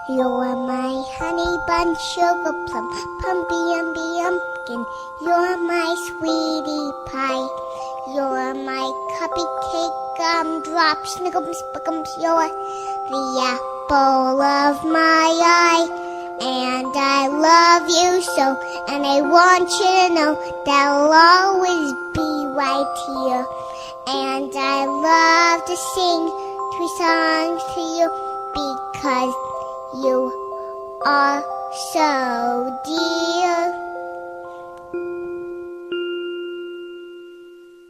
You're my honey bun, sugar plum, pumpy umby umpkin. You're my sweetie pie. You're my cupcake gumdrop, snickums, spickums. You're the apple of my eye. And I love you so, and I want you to know that I'll always be right here. And I love to sing 3 songs to you because you are so dear.